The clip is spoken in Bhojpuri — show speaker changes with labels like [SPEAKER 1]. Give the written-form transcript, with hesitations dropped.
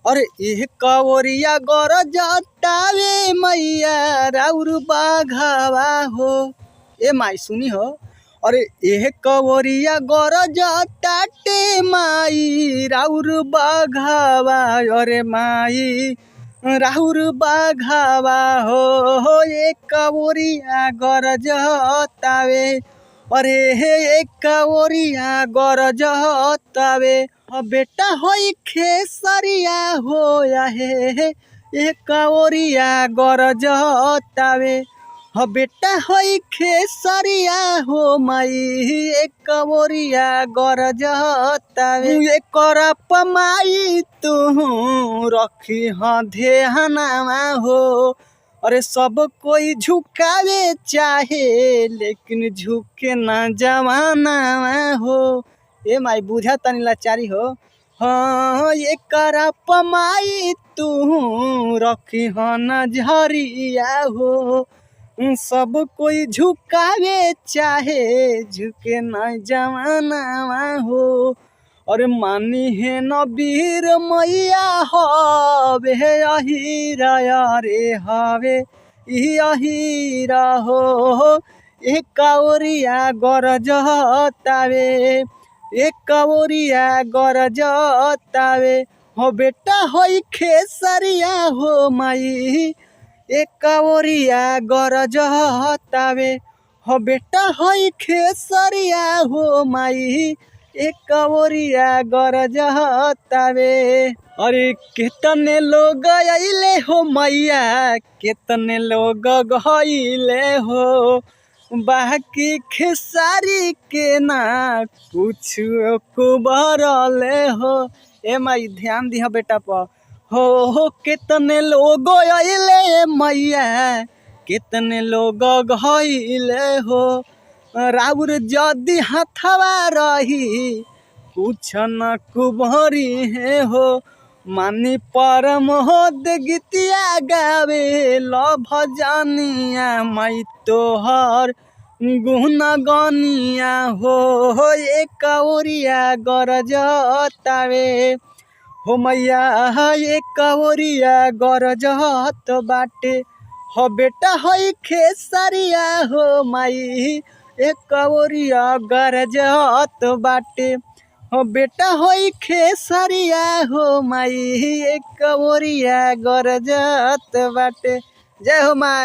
[SPEAKER 1] अरे एह कवरिया गरजतावे मैया राउर बाघावा हो। ए माई सुनी हो। अरे एह कवरिया गरजताटे माई राउर बाघावा। अरे माई राउर बाघावा हो ए कवरिया गरजतावे। अरे हे एक कवरिया गरजतावे। बेटा होई खेसरिया हो या हे एक कवरिया गरजतावे। बेटा होई खेसरिया हो माई एक कवरिया गरजतावे। एकर पमाई तू रखी ध्यानमा हो। अरे सब कोई झुकावे चाहे लेकिन झुके ना जमाना हो। ए माई बुझा तनी लाचारी हो। हाँ ये करा पमाई तू रखी नजरिया हो। सब कोई झुकावे चाहे झुके ना जमाना हो। अरे मानी है नबीर मैया हवे अहीरा रे हवे अहीरा हो। एक कवरिया गरजतावे एक कवरिया गरजतावे। हो बेटा होई खेसरिया हो माई एक कवरिया गरजतावे। हो बेटा होई खेसरिया हो माई एक कवरिया गरजतावे। अरे कितने लोग आइले हो मैया कितने लोग गइले हो। बाकी खेसारी के ना कुछ कुबरले हो। ए माई ध्यान दिहा बेटा पर हो कितने लोग आइले मैया कितने लोग गइले हो। राउर जदी हथवा रही कुछ न कुबरी है हो। मानी परम होद गीतिया गावे लभ जानिया माई तोहर गुण गनिया हो। एक कवरिया गरजतावे हो मैया एक कवरिया गरजत बाटे। हो बेटा होई खेसरिया हो माई एक कवरिया गरजत बाटे। हो बेटा होई खेसरिया हो माई एक कवरिया गरजत बाटे। जय हो माई।